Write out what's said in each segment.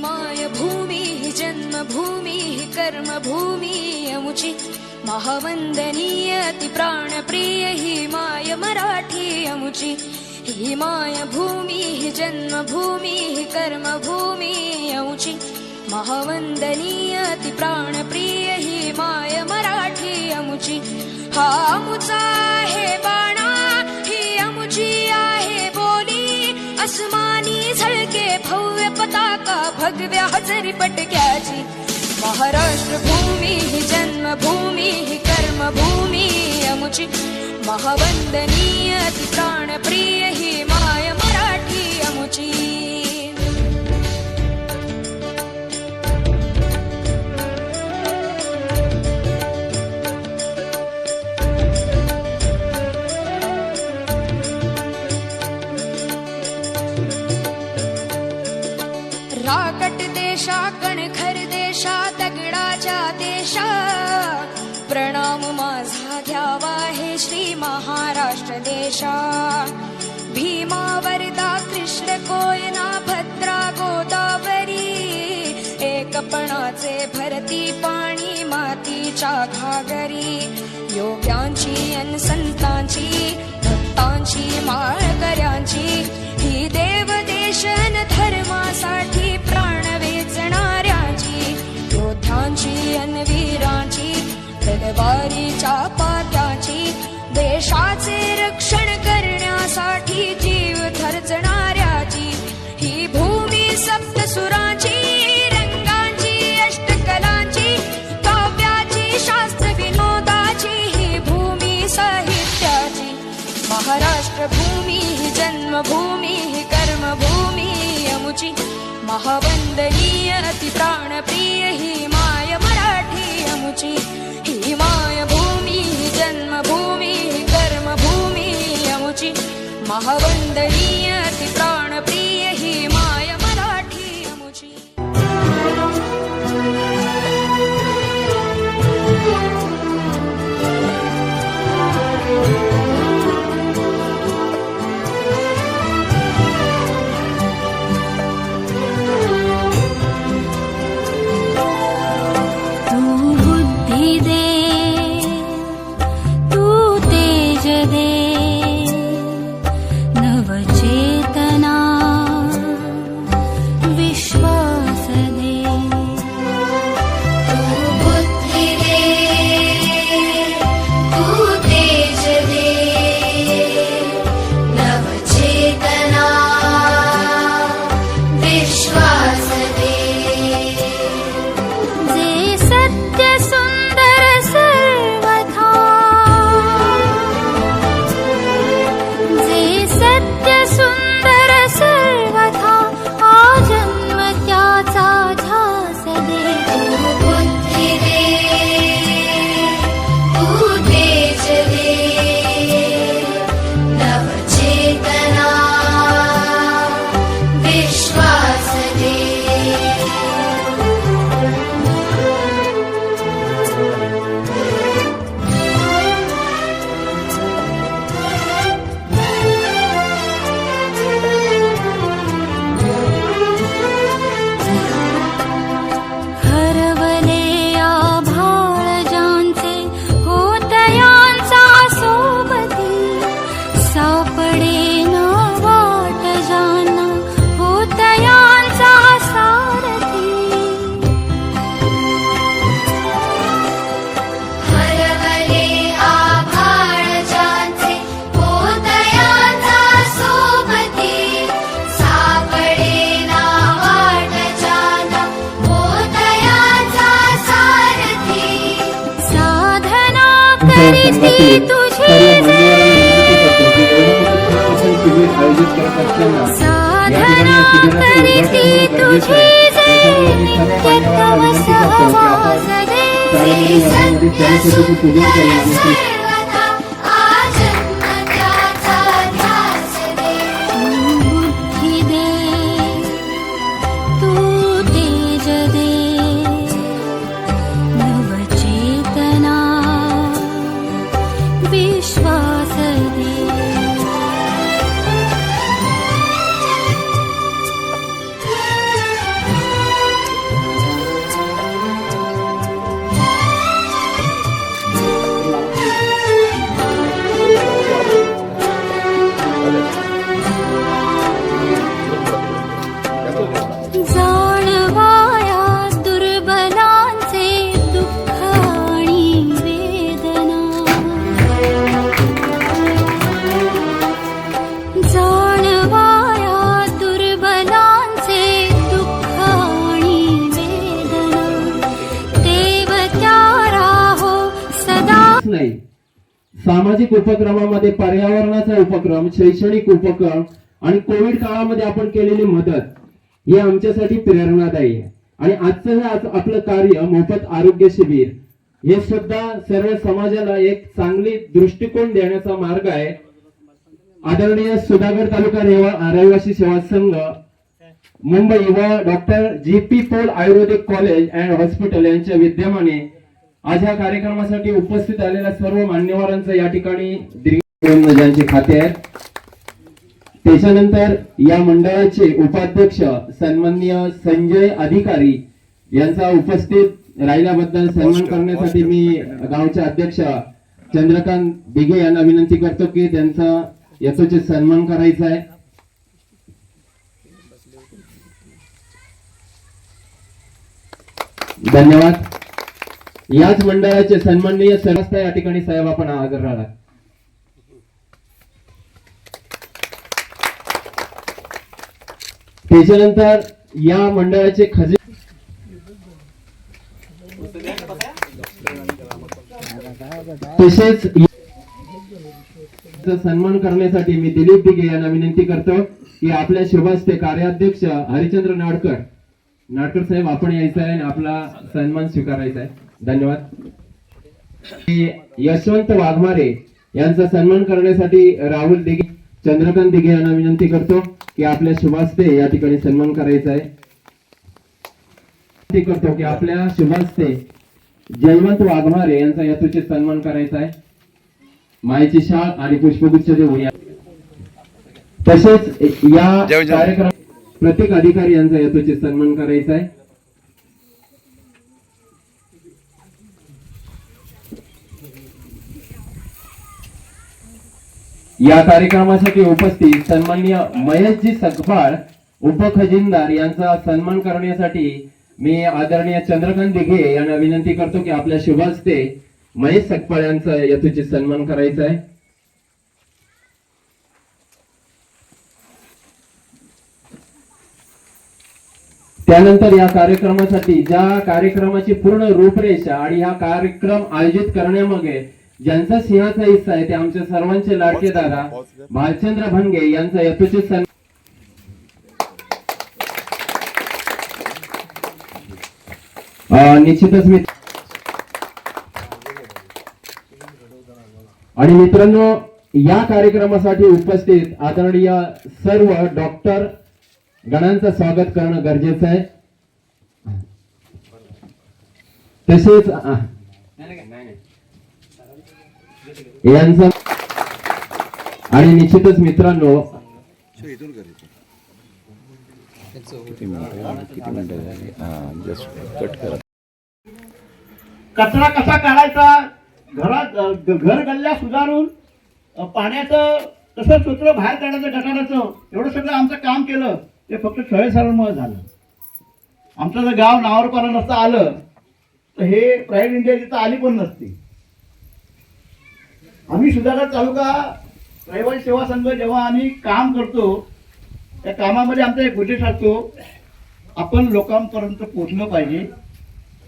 माय भूमी ही जन्मभूमी ही कर्मभूमी अमुची महावंदनीय अति प्राणप्रिय ही माय मराठी अमुची ही माय भूमी ही जन्मभूमी ही कर्मभूमी अमुची महावंदनीय अति प्राणप्रिय ही माय मराठी अमुची हा अमुचा आहे बाणा ही अमुची आहे बोली अस्मानी झळके भव्य पताका भगव्या हजरी पटक्याची महाराष्ट्र भूमी ही जन्मभूमी ही कर्मभूमी अमुची महावंदनीय अति प्राणप्रिय ही माय मराठी अमुची राकट देशा कणखर देशा दगडाच्या देशा प्रणाम माझा घ्यावा हे श्री महाराष्ट्र देशा भीमा वरदा कृष्ण कोयना भद्रा गोदावरी एकपणाचे भरती पाणी मातीच्या घागरी योग्यांची अन संतांची भक्तांची माळकऱ्यांची ही देव देशन धर्मासाठी प्राण वेचणाऱ्यांची योद्ध्यांची अन वीरांची तलवारीच्या पात्याची देशाचे रक्षण करण्यासाठी जीव खर्चणाऱ्याची ही भूमी सप्तसुरांची रंगांची अष्टकलांची काव्याची शास्त्र विनोदाची ही भूमी साहित्याची महाराष्ट्र भूमी ही जन्मभूमी ही कर्मभूमी अमुची महावंदनीय अति प्राणप्रिय ही माय मराठी अमुची ही माय भूमी ही जन्मभूमी ही कर्मभूमी अमुची महावंदनीय अति प्राणप्रिय ही माय मराठी अमुची साधना करीती तुझी नित्यतम सहवास दे सत्य सुंदर सर्वथा आजन्मत्याचा ध्यास दे बुद्धी दे तू तेज दे नवचेतना विश्वास दे सामाजिक उपक्रमामध्ये पर्यावरणाचा उपक्रम, शैक्षणिक उपक्रम आणि कोविड काळामध्ये आपण केलेली मदत हे आमच्यासाठी प्रेरणादायी आहे. आणि आजचं हे आपलं कार्य मोफत आरोग्य शिबिर हे सुद्धा सर्व समाजाला एक चांगली दृष्टिकोन देण्याचा मार्ग आहे. आदरणीय सुधागड तालुका रहिवासी सेवा संघ मुंबई व doctor GP. Paul Ayurvedic college and hospital यांच्या विद्यमाने आज या कार्यक्रमासाठी उपस्थित आलेल्या सर्व मान्यवरांचं या ठिकाणी ज्यांचे खाते आहेत. त्याच्यानंतर या मंडळाचे उपाध्यक्ष सन्माननीय संजय अधिकारी यांचा उपस्थित राहिल्याबद्दल सन्मान करण्यासाठी मी गावचे अध्यक्ष चंद्रकांत दिघे यांना विनंती करतो की त्यांचा यथोचित सन्मान करायचा आहे. धन्यवाद. याच मंडळाचे सन्माननीय सरस्ता या ठिकाणी साहेब आपण हजर राहिला. त्याच्यानंतर या मंडळाचे खजिने तसेच सन्मान करण्यासाठी मी दिलीप दिघे यांना विनंती करतो की आपल्या शुभास्ते कार्याध्यक्ष हरिचंद्र नाडकर साहेब आपण यायचं आहे आणि आपला सन्मान स्वीकारायचा आहे. धन्यवाद. यशवंत वाघमारे यांचा सन्मान करण्यासाठी राहुल दिघे चंद्रकांत दिघे यांना विनंती करतो की आपल्या शुभास्ते या ठिकाणी सन्मान करायचा आहे. करतो की आपल्या शुभास्ते जयवंत वाघमारे यांचा यथोचित सन्मान करायचा आहे. मायेची शाळ आणि पुष्पगुच्छ देऊया. तसेच या कार्यक्रम प्रत्येक अधिकारी यांचा यथोचित सन्मान करायचा आहे. या कार्यक्रमासाठी उपस्थित सन्माननीय महेशजी सकपाळ उपखजिनदार यांचा सन्मान करण्यासाठी मी आदरणीय चंद्रकांत दिघे यांना विनंती करतो की आपल्या शुभास्ते महेश सकपाळ यांचा यथोचित सन्मान करायचा आहे. त्यानंतर या कार्यक्रमासाठी ज्या कार्यक्रमाची पूर्ण रूपरेषा आणि हा कार्यक्रम आयोजित करण्यामागे ज्यांचा सिंहाचा हिस्सा आहे ते आमच्या सर्वांचे लाडके दादा भालचंद्र भंगे यांचा यथोचित सन्मान. निश्चितच आणि मित्रांनो या कार्यक्रमासाठी उपस्थित आदरणीय सर्व डॉक्टर गणांचं स्वागत करणं गरजेचं आहे. तसेच यांचं आणि निश्चितच मित्रांनो कचरा कसा काढायचा, घरात घर गल्ल्या सुधारून पाण्याचं कसं सूत्र बाहेर काढायचं गटाराचं, एवढं सगळं आमचं काम केलं ते फक्त छळे सरांमुळे झालं. आमचं जर गाव नावावर कोणा नसतं आलं तर हे प्राईड इंडिया तिथं आली पण नसती. आम्ही सुधागड तालुका रहिवासी सेवा संघ जेव्हा आम्ही काम करतो त्या कामामध्ये आमचा एक उद्देश असतो, आपण लोकांपर्यंत पोहोचलं पाहिजे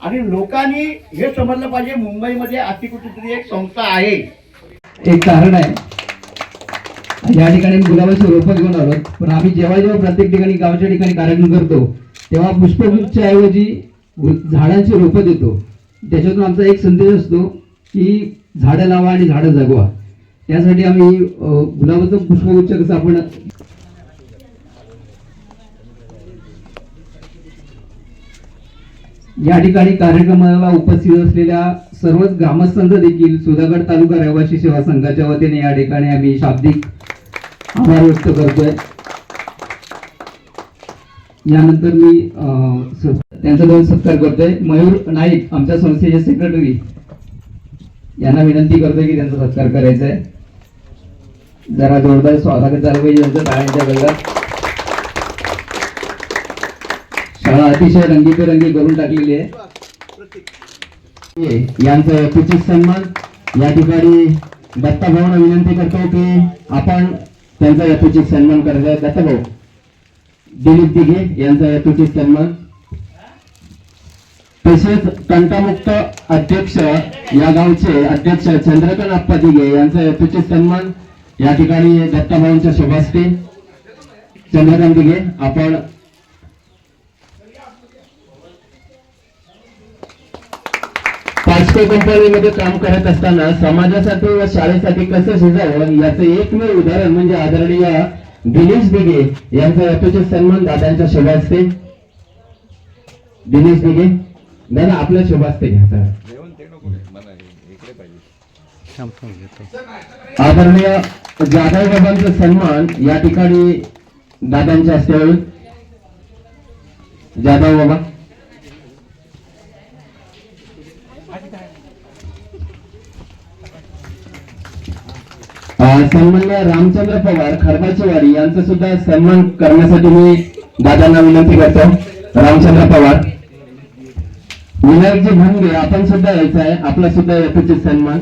आणि लोकांनी हे समजलं पाहिजे मुंबईमध्ये अशी कुठेतरी एक संस्था आहे. एक कारण आहे या ठिकाणी गुलाबाची रोपं घेऊन आलो, पण आम्ही जेव्हा जेव्हा प्रत्येक ठिकाणी गावच्या ठिकाणी कार्यक्रम करतो तेव्हा पुष्पगुच्छच्या ऐवजी झाडांची रोपं देतो. त्याच्यातून आमचा एक संदेश असतो की झाडं लावा आणि झाडं जगवा. त्यासाठी आम्ही गुलाबाचं पुष्पगुच्छ कसं आपण या ठिकाणी कार्यक्रमाला उपस्थित असलेल्या सर्वच ग्रामस्थांचा देखील सुधागड तालुका रहिवासी सेवा संघाच्या वतीने या ठिकाणी आम्ही शाब्दिक आभार व्यक्त करतोय. यानंतर मी त्यांचा दोन सत्कार करतोय. मयूर नाईक आमच्या संस्थेचे सेक्रेटरी यांना विनंती करतोय की त्यांचा सत्कार करायचा आहे. जरा जोरदार स्वागत झालं पाहिजे त्यांचं टाळ्यांच्या गल्ल्यात. शाळा अतिशय रंगीबेरंगी करून टाकलेली आहे. यांचा यथोचित सन्मान या ठिकाणी दत्ताभाऊंना विनंती करतो की आपण त्यांचा यथोचित सन्मान करायचा आहे. दत्ताभाऊ दिलीप दिघे यांचा यथोचित सन्मान. तसेच कंटामुक्त अध्यक्ष या गावचे अध्यक्ष चंद्रकांत आप्पा दिघे यांचा यथोचित सन्मान या ठिकाणी दत्ताभाऊंच्या शुभास्ते. चंद्रकांत दिघे, आपण पाचको कंपनीमध्ये काम करत असताना समाजासाठी व शाळेसाठी कसं शिजावं याचं एकमेव उदाहरण म्हणजे आदरणीय दिनेश दिघे यांचा यथोचित सन्मान दादांच्या शुभास्ते. दिनेश दिघे दादा, आपल्या शुभास्ते घ्या सर. आदरणीय जाधव बाबांचा सन्मान या ठिकाणी दादांच्या हस्ते होईल. जाधव बाबा. सन्माननीय रामचंद्र पवार खरबाचेवाडी यांचा सुद्धा सन्मान करण्यासाठी मी दादांना विनंती करतो. रामचंद्र पवार. विनायकजी भंगे, आपण सुद्धा यायचं आहे, आपला सुद्धा यथोचित सन्मान.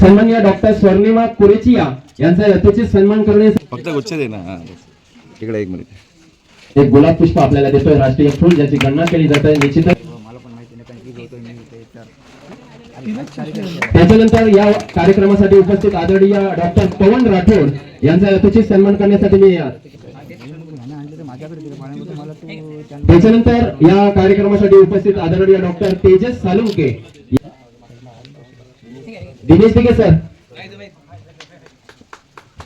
सन्माननीय डॉक्टर स्वर्णिमा कुरेचिया यांचा यथोचित सन्मान करणे. फक्त गुच्छ दे ना. हा, इकडे एक मिनिट. एक गुलाब पुष्प आपल्याला देतोय राष्ट्रीय फूल ज्याची गणना केली जाते. निश्चितच त्याच्यानंतर या कार्यक्रमासाठी उपस्थित आदरणीय डॉक्टर पवन राठोड यांचा यथोचित सन्मान करण्यासाठी मी त्याच्यानंतर या कार्यक्रमासाठी उपस्थित आदरणीय डॉक्टर तेजस सालुंके. दिनेश दिघे सर.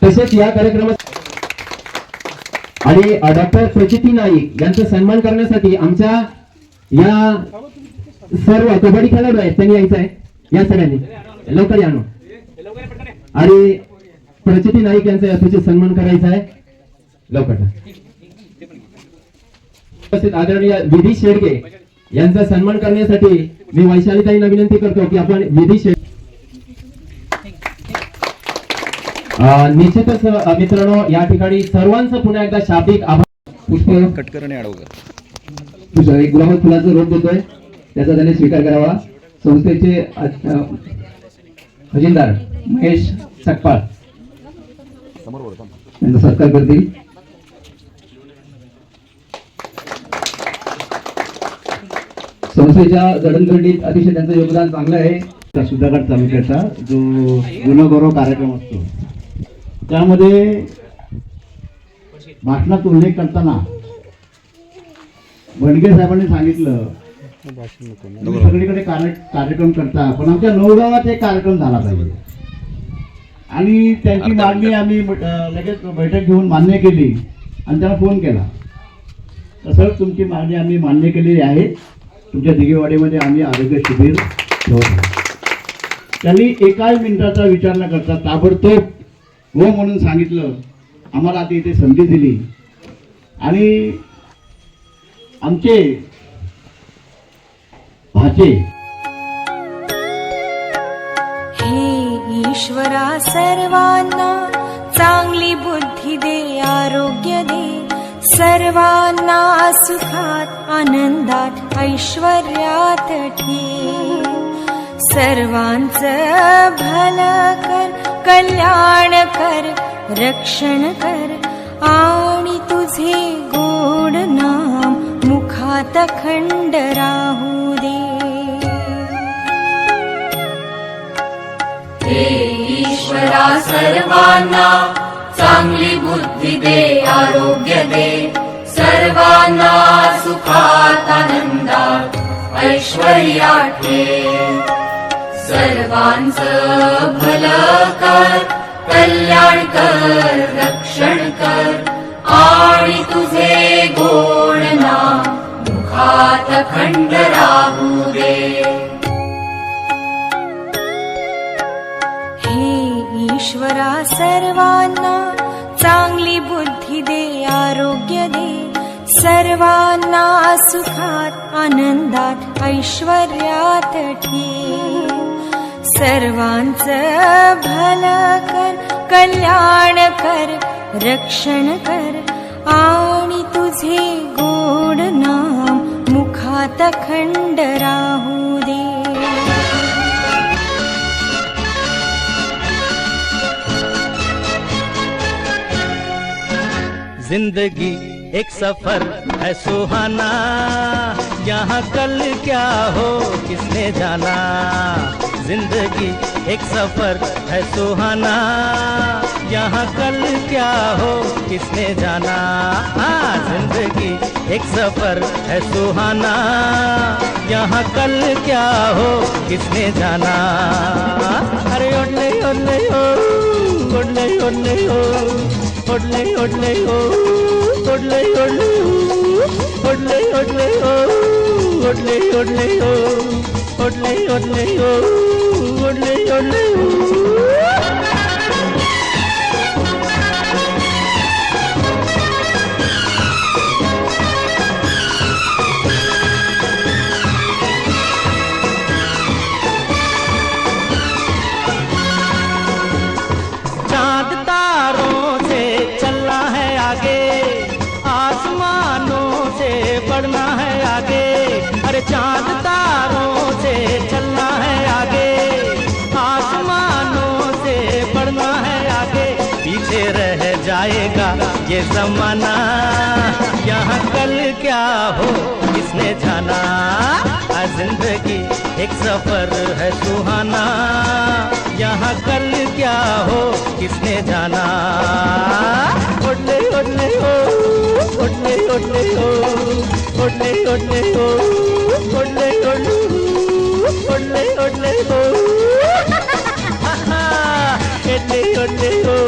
तसेच या कार्यक्रमात आणि डॉक्टर प्रचिती नाईक यांचा सन्मान करण्यासाठी आमच्या या सर्व कबड्डी खेळाडू आहेत, त्यांनी यायचं आहे. या सगळ्यांनी लवकर या. आणि प्रचिती नाईक यांचा यथोचित सन्मान करायचा आहे. लवकर उपस्थित आदरणीय विधी शेडगे यांचा सन्मान करण्यासाठी मी वैशालीताईंना विनंती करतो की आपण विधी शेडगे. निश्चितच मित्रांनो, या ठिकाणी सर्वांचं पुन्हा एकदा शाब्दिक आभार. पुष्प कट करणे अडवलं. एक गुलाब फुलाचं रोप देतोय, त्याचा त्याने स्वीकार करावा. संस्थेचे खजिनदार महेश सकपाळ यांचा सत्कार करतील. संस्थेच्या जडणघडणीत अतिशय त्यांचं योगदान चांगलं आहे. सुधागड तालुक्याचा जो गुणगौरव कार्यक्रम असतो त्यामध्ये भाषणात उल्लेख करताना भंडगे साहेबांनी सांगितलं तुम्ही सगळीकडे कार्यक्रम करता, पण आमच्या नवगावात एक कार्यक्रम झाला पाहिजे. आणि त्यांची मागणी आम्ही लगेच बैठक घेऊन मान्य केली आणि त्यांना फोन केला. तसंच तुमची मागणी आम्ही मान्य केलेली आहे. तुमच्या दिघेवाडीमध्ये आम्ही आरोग्य शिबिर ठेवतो. त्यांनी एकाही मिनिटाचा विचार न करता ताबडतोब हो म्हणून सांगितलं. आम्हाला आता इथे संधी दिली आणि आमचे भाचे हे ईश्वरा सर्वांना चांगली बुद्धी दे, आरोग्य दे, सर्वांना सुखात आनंदात ऐश्वर्यात ठेव. सर्वांचं भलं कर, कल्याण कर, रक्षण कर आणि तुझे गोड नाम मुखात खंड राहू दे. हे ईश्वरा सर्वांना चांगली बुद्धी दे, आरोग्य दे, सर्वांना सुखात आनंदात ऐश्वर्यात ठेव. सर्वांचं भलं कर, कल्याण कर, रक्षण कर आणि तुझे गोड नाम मुखात खंड राहू दे. हे ईश्वरा सर्वांना चांगली बुद्धी दे, आरोग्य दे, सर्वांना सुखात आनंदात ऐश्वर्यात ठेव. सर्वांचं भलं कर, कल्याण कर, रक्षण कर आणि तुझे गोड नाम मुखात खंड राहू दे. जिंदगी एक सफर है सुहाना, यहाँ कल क्या हो किसने जाना। जिंदगी एक सफर है सुहाना, यहाँ कल क्या हो किसने जाना। हाँ, जिंदगी एक सफर है सुहाना, यहाँ कल क्या हो किसने जाना। अरे ओडले ओडले ओ, ओडले ओडले ओ, ओडले ओडले ओ, ओडले ओडले ओ, ओडले ओडले ओ, ओडले ओडले ओ, ओडले ओडले ओ, ओडले ओडले ओ। चांद तारों से चलना है आगे, आसमानों से बढ़ना है आगे। अरे चांद तारों से चलना है आगे, आसमानों से बढ़ना है आगे। पीछे रह जाएगा ये जमाना, यहाँ कल क्या हो किसने जाना। जिंदगी एक सफर है सुहाना, यहाँ कल क्या हो किसने जाना। ओडले ओडले ओ, ओडले ओडले ओ, ओडले ओडले ओ, ओडले ओडले ओ, ओडले ओडले ओ, ओडले ओडले ओ।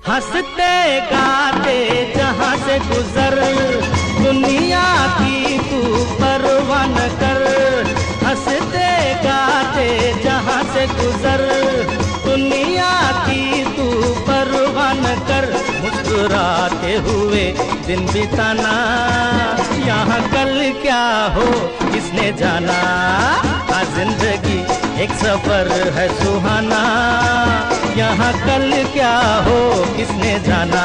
हंसते गाते जहाँ से गुजर, दुनिया की तू परवाह न कर। हंसते गाते जहाँ से गुजर, दुनिया की तू परवाह न कर। मुस्कुराते हुए दिन बिताना, यहाँ कल क्या हो किसने जाना। आज जिंदगी एक सफर है सुहाना, यहाँ कल क्या हो किसने जाना।